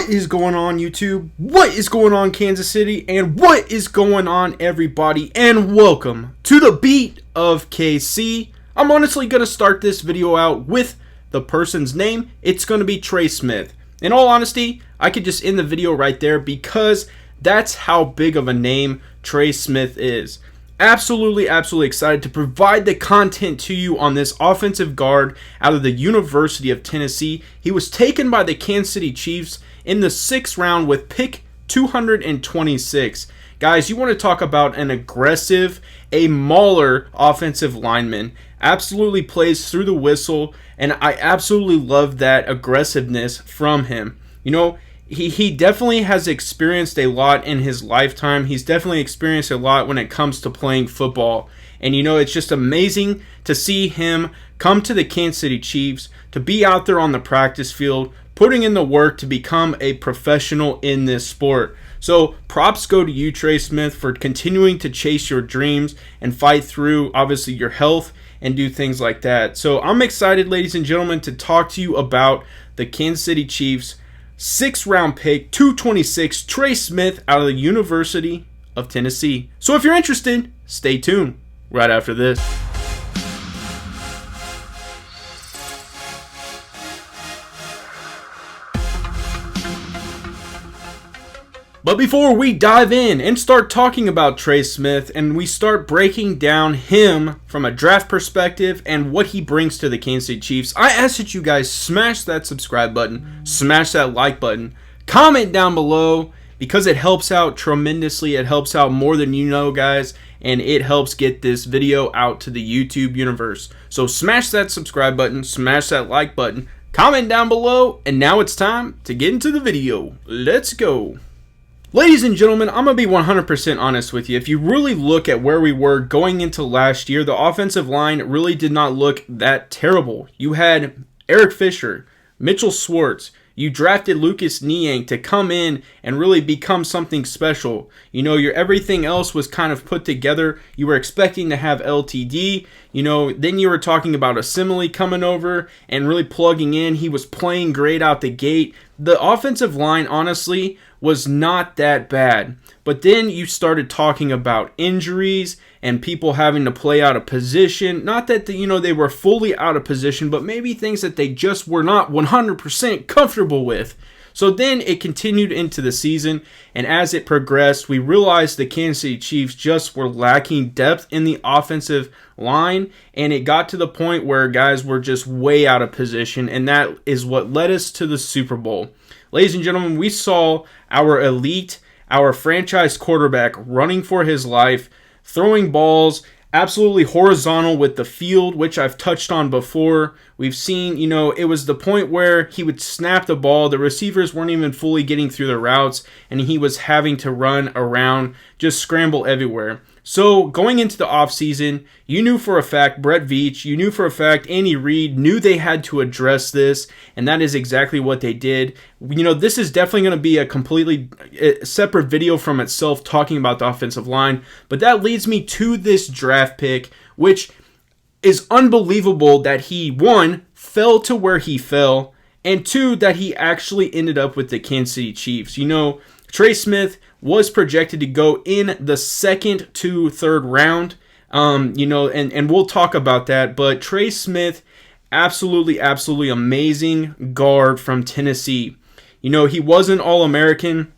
What is going on, YouTube? What is going on, Kansas City? And what is going on, everybody? And welcome to the Beat of KC. I'm honestly going to start this video out with the person's name. It's going to be Trey Smith. In all honesty, I could just end the video right there because that's how big of a name Trey Smith is. Absolutely excited to provide the content to you on this offensive guard out of the University of Tennessee. He was taken by the Kansas City Chiefs in the 6th round with pick 226. Guys, you want to talk about an aggressive, a mauler offensive lineman. Absolutely plays through the whistle, and I absolutely love that aggressiveness from him. You know, He definitely has experienced a lot in his lifetime. He's definitely experienced a lot when it comes to playing football. And you know, it's just amazing to see him come to the Kansas City Chiefs, to be out there on the practice field, putting in the work to become a professional in this sport. So props go to you, Trey Smith, for continuing to chase your dreams and fight through, obviously, your health and do things like that. So I'm excited, ladies and gentlemen, to talk to you about the Kansas City Chiefs 6th round pick, 226, Trey Smith out of the University of Tennessee. So if you're interested, stay tuned right after this. But before we dive in and start talking about Trey Smith and we start breaking down him from a draft perspective and what he brings to the Kansas City Chiefs, I ask that you guys smash that subscribe button, smash that like button, comment down below because it helps out tremendously. It helps out more than you know, guys, and it helps get this video out to the YouTube universe. So smash that subscribe button, smash that like button, comment down below, and now it's time to get into the video. Let's go. Ladies and gentlemen, I'm going to be 100% honest with you. If you really look at where we were going into last year, the offensive line really did not look that terrible. You had Eric Fisher, Mitchell Schwartz. You drafted Lucas Niang to come in and really become something special. You know, your everything else was kind of put together. You were expecting to have LTD. You know, then you were talking about Assembly coming over and really plugging in. He was playing great out the gate. The offensive line, honestly, was not that bad. But then you started talking about injuries and people having to play out of position. Not that, they were fully out of position, but maybe things that they just were not 100% comfortable with. So then it continued into the season, and as it progressed, we realized the Kansas City Chiefs just were lacking depth in the offensive line, and it got to the point where guys were just way out of position, and that is what led us to the Super Bowl. Ladies and gentlemen, we saw our elite, our franchise quarterback running for his life, throwing balls absolutely horizontal with the field, which I've touched on before. We've seen, it was the point where he would snap the ball. The receivers weren't even fully getting through the routes, and he was having to run around, just scramble everywhere. So going into the offseason, you knew for a fact Brett Veach, you knew for a fact Andy Reid knew they had to address this, and that is exactly what they did. This is definitely going to be a completely separate video from itself talking about the offensive line, but that leads me to this draft pick, which is unbelievable that he, one, fell to where he fell, and two, that he actually ended up with the Kansas City Chiefs. Trey Smith was projected to go in the 2nd to 3rd round, and we'll talk about that. But Trey Smith, absolutely amazing guard from Tennessee. He was an All-American,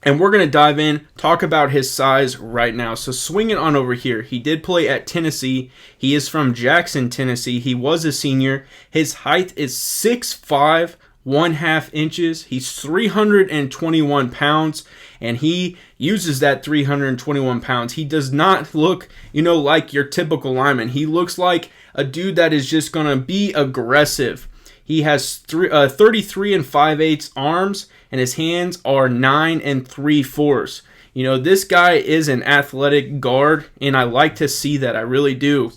and we're going to dive in, talk about his size right now. So swing it on over here. He did play at Tennessee. He is from Jackson, Tennessee. He was a senior. His height is 6'5", 1/2 inches. He's 321 pounds, and he uses that 321 pounds. He does not look, like your typical lineman. He looks like a dude that is just going to be aggressive. He has 33 5/8 arms, and his hands are 9 3/4. This guy is an athletic guard, and I like to see that. I really do.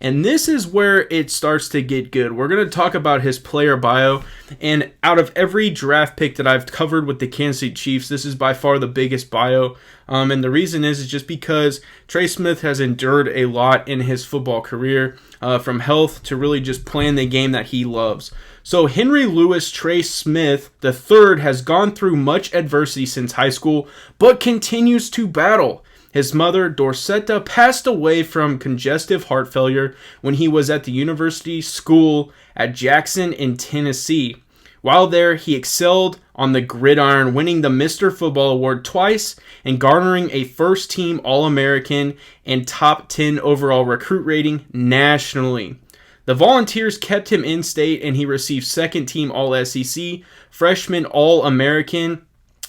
And this is where it starts to get good. We're going to talk about his player bio. And out of every draft pick that I've covered with the Kansas City Chiefs, this is by far the biggest bio. And the reason is just because Trey Smith has endured a lot in his football career, from health to really just playing the game that he loves. So Henry Louis Trey Smith III has gone through much adversity since high school, but continues to battle. His mother, Dorsetta, passed away from congestive heart failure when he was at the university school at Jackson in Tennessee. While there, he excelled on the gridiron, winning the Mr. Football Award twice and garnering a first-team All-American and top 10 overall recruit rating nationally. The Volunteers kept him in state, and he received second-team All-SEC, freshman All-American,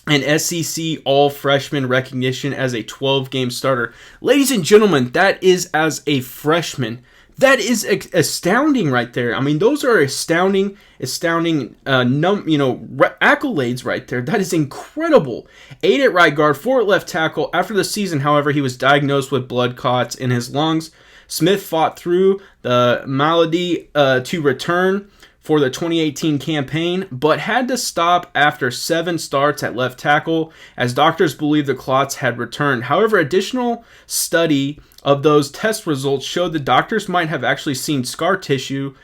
and SEC All-Freshman recognition as a 12-game starter. Ladies and gentlemen, that is as a freshman. That is astounding right there. I mean, those are astounding accolades right there. That is incredible. 8 at right guard, 4 at left tackle. After the season, however, he was diagnosed with blood clots in his lungs. Smith fought through the malady to return for the 2018 campaign, but had to stop after 7 starts at left tackle as doctors believed the clots had returned. However, additional study of those test results showed the doctors might have actually seen scar tissue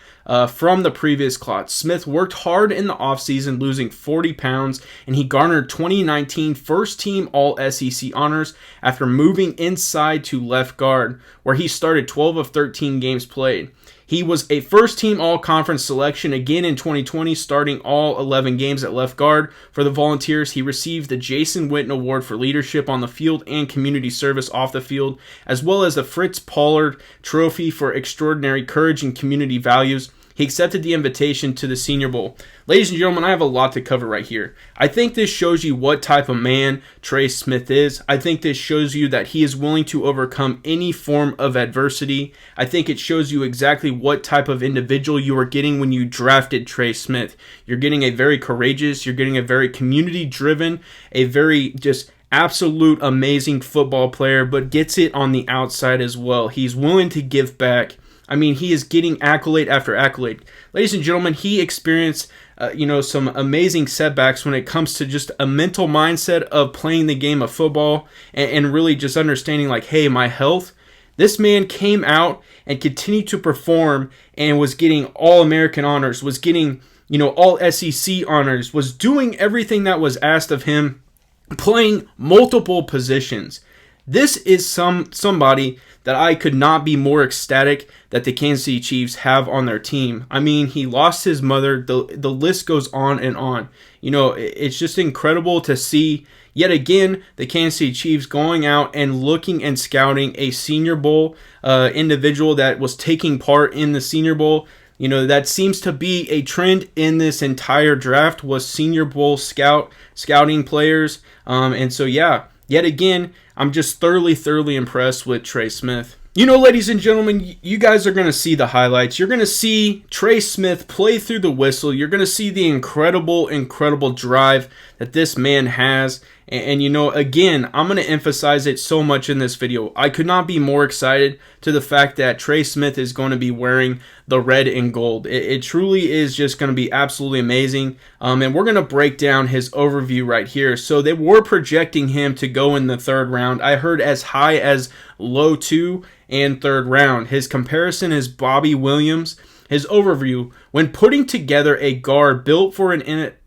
from the previous clots. Smith worked hard in the offseason, losing 40 pounds, and he garnered 2019 first-team All-SEC honors after moving inside to left guard, where he started 12 of 13 games played. He was a first-team All-Conference selection again in 2020, starting all 11 games at left guard for the Volunteers. He received the Jason Witten Award for leadership on the field and community service off the field, as well as the Fritz Pollard Trophy for extraordinary courage and community values. He accepted the invitation to the Senior Bowl. Ladies and gentlemen, I have a lot to cover right here. I think this shows you what type of man Trey Smith is. I think this shows you that he is willing to overcome any form of adversity. I think it shows you exactly what type of individual you are getting when you drafted Trey Smith. You're getting a very courageous, you're getting a very community-driven, a very just absolute amazing football player, but gets it on the outside as well. He's willing to give back. I mean, he is getting accolade after accolade. Ladies and gentlemen, he experienced, some amazing setbacks when it comes to just a mental mindset of playing the game of football and really just understanding like, hey, my health. This man came out and continued to perform and was getting All-American honors, was getting, All-SEC honors, was doing everything that was asked of him, playing multiple positions. This is somebody that I could not be more ecstatic that the Kansas City Chiefs have on their team. I mean, he lost his mother. The list goes on and on. It's just incredible to see, yet again, the Kansas City Chiefs going out and looking and scouting a Senior Bowl individual that was taking part in the Senior Bowl. That seems to be a trend in this entire draft was Senior Bowl scouting players. And so, yeah, yet again, I'm just thoroughly impressed with Trey Smith. Ladies and gentlemen, you guys are going to see the highlights. You're going to see Trey Smith play through the whistle. You're going to see the incredible drive that this man has. And again, I'm going to emphasize it so much in this video. I could not be more excited to the fact that Trey Smith is going to be wearing the red and gold. It truly is just going to be absolutely amazing. And we're going to break down his overview right here. So they were projecting him to go in the 3rd round. I heard as high as low 2 and 3rd round. His comparison is Bobby Williams. His overview, when putting together a guard built for an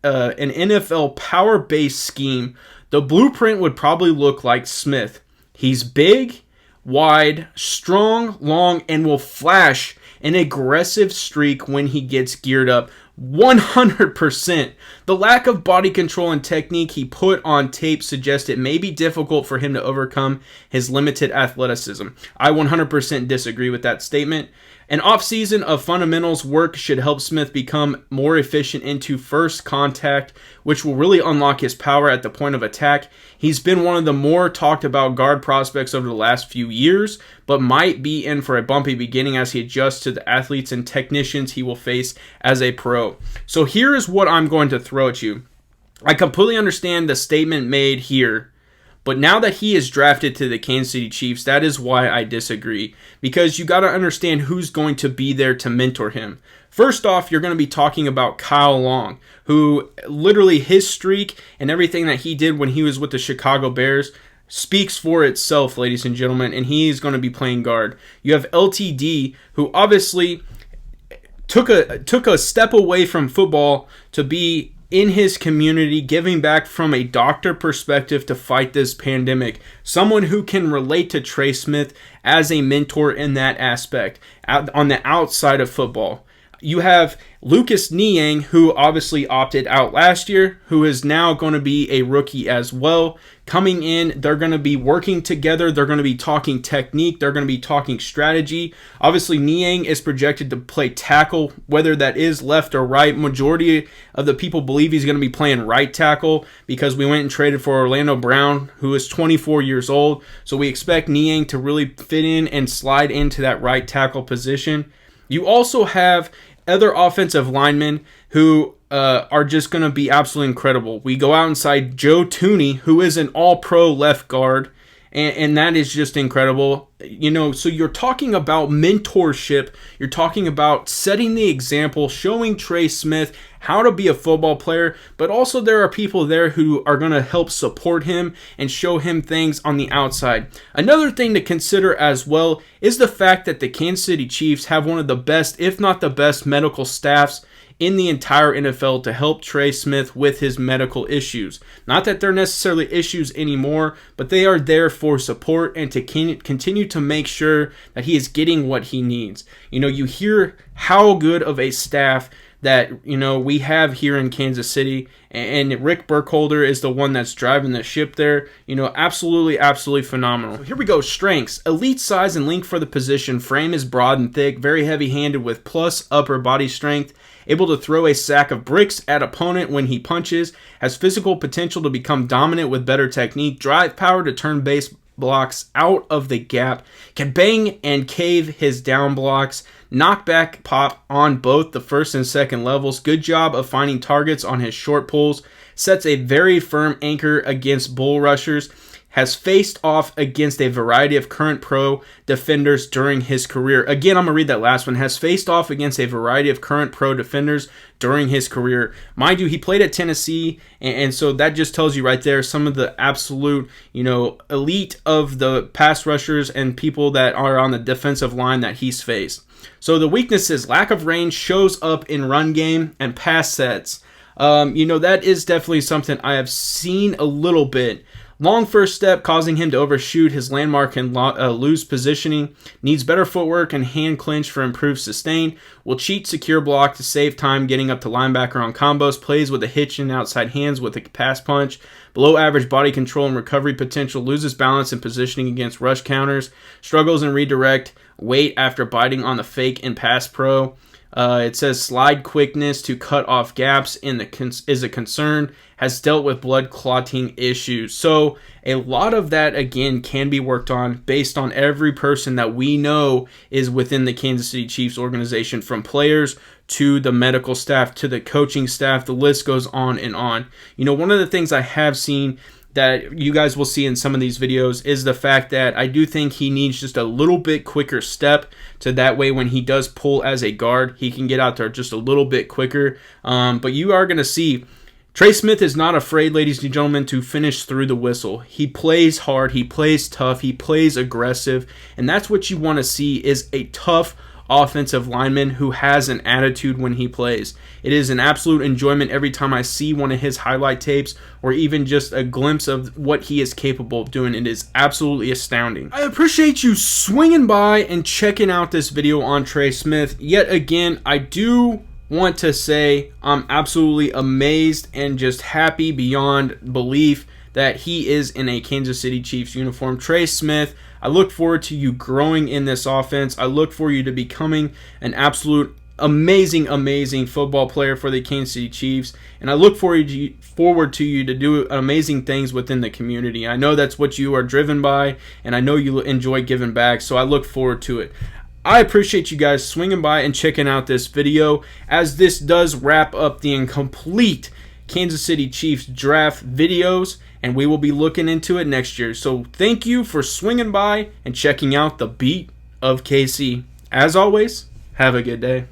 NFL power-based scheme, the blueprint would probably look like Smith. He's big, wide, strong, long, and will flash an aggressive streak when he gets geared up. 100%. The lack of body control and technique he put on tape suggests it may be difficult for him to overcome his limited athleticism. I 100% disagree with that statement. An offseason of fundamentals work should help Smith become more efficient into first contact, which will really unlock his power at the point of attack. He's been one of the more talked about guard prospects over the last few years, but might be in for a bumpy beginning as he adjusts to the athletes and technicians he will face as a pro. So here is what I'm going to throw at you. I completely understand the statement made here, but now that he is drafted to the Kansas City Chiefs, that is why I disagree. Because you got to understand who's going to be there to mentor him. First off, you're going to be talking about Kyle Long, who literally his streak and everything that he did when he was with the Chicago Bears speaks for itself, ladies and gentlemen, and he's going to be playing guard. You have LTD, who obviously took a step away from football to be in his community, giving back from a doctor perspective to fight this pandemic. Someone who can relate to Trey Smith as a mentor in that aspect, on the outside of football. You have Lucas Niang, who obviously opted out last year, who is now going to be a rookie as well. Coming in, they're going to be working together. They're going to be talking technique. They're going to be talking strategy. Obviously, Niang is projected to play tackle, whether that is left or right. Majority of the people believe he's going to be playing right tackle because we went and traded for Orlando Brown, who is 24 years old. So we expect Niang to really fit in and slide into that right tackle position. You also have other offensive linemen who are just going to be absolutely incredible. We go outside Joe Tooney, who is an all-pro left guard, and that is just incredible. You know, so you're talking about mentorship. You're talking about setting the example, showing Trey Smith how to be a football player, but also there are people there who are going to help support him and show him things on the outside. Another thing to consider as well is the fact that the Kansas City Chiefs have one of the best, if not the best, medical staffs in the entire NFL to help Trey Smith with his medical issues. Not that they're necessarily issues anymore, but they are there for support and to continue to make sure that he is getting what he needs. You know, you hear how good of a staff that, you know, we have here in Kansas City, and Rick Burkholder is the one that's driving the ship there. You know, absolutely phenomenal. So here we go. Strengths: elite size and length for the position. Frame is broad and thick, very heavy-handed with plus upper body strength. Able to throw a sack of bricks at opponent when he punches. Has physical potential to become dominant with better technique. Drive power to turn base blocks out of the gap. Can bang and cave his down blocks. Knockback pop on both the first and second levels. Good job of finding targets on his short pulls. Sets a very firm anchor against bull rushers. Has faced off against a variety of current pro defenders during his career. Again, I'm going to read that last one. Has faced off against a variety of current pro defenders during his career. Mind you, he played at Tennessee, and so that just tells you right there some of the absolute, you know, elite of the pass rushers and people that are on the defensive line that he's faced. So the weaknesses: lack of range shows up in run game and pass sets. You know, that is definitely something I have seen a little bit. Long first step, causing him to overshoot his landmark and lose positioning. Needs better footwork and hand clinch for improved sustain. Will cheat secure block to save time getting up to linebacker on combos. Plays with a hitch and outside hands with a pass punch. Below average body control and recovery potential. Loses balance and positioning against rush counters. Struggles in redirect. Weight after biting on the fake and pass pro. It says slide quickness to cut off gaps is a concern. Has dealt with blood clotting issues. So a lot of that, again, can be worked on based on every person that we know is within the Kansas City Chiefs organization, from players to the medical staff to the coaching staff. The list goes on and on. You know, one of the things I have seen that you guys will see in some of these videos is the fact that I do think he needs just a little bit quicker step, to that way when he does pull as a guard, he can get out there just a little bit quicker. But you are going to see Trey Smith is not afraid, ladies and gentlemen, to finish through the whistle. He plays hard, he plays tough, he plays aggressive, and that's what you want to see, is a tough offensive lineman who has an attitude when he plays. It is an absolute enjoyment every time I see one of his highlight tapes or even just a glimpse of what he is capable of doing. It is absolutely astounding. I appreciate you swinging by and checking out this video on Trey Smith. Yet again, I do want to say I'm absolutely amazed and just happy beyond belief that he is in a Kansas City Chiefs uniform. Trey Smith, I look forward to you growing in this offense. I look for you to becoming an absolute amazing football player for the Kansas City Chiefs, and I look forward to you to do amazing things within the community. I know that's what you are driven by, and I know you enjoy giving back, so I look forward to it. I appreciate you guys swinging by and checking out this video, as this does wrap up the incomplete Kansas City Chiefs draft videos, and we will be looking into it next year. So thank you for swinging by and checking out the Beat of KC. As always, have a good day.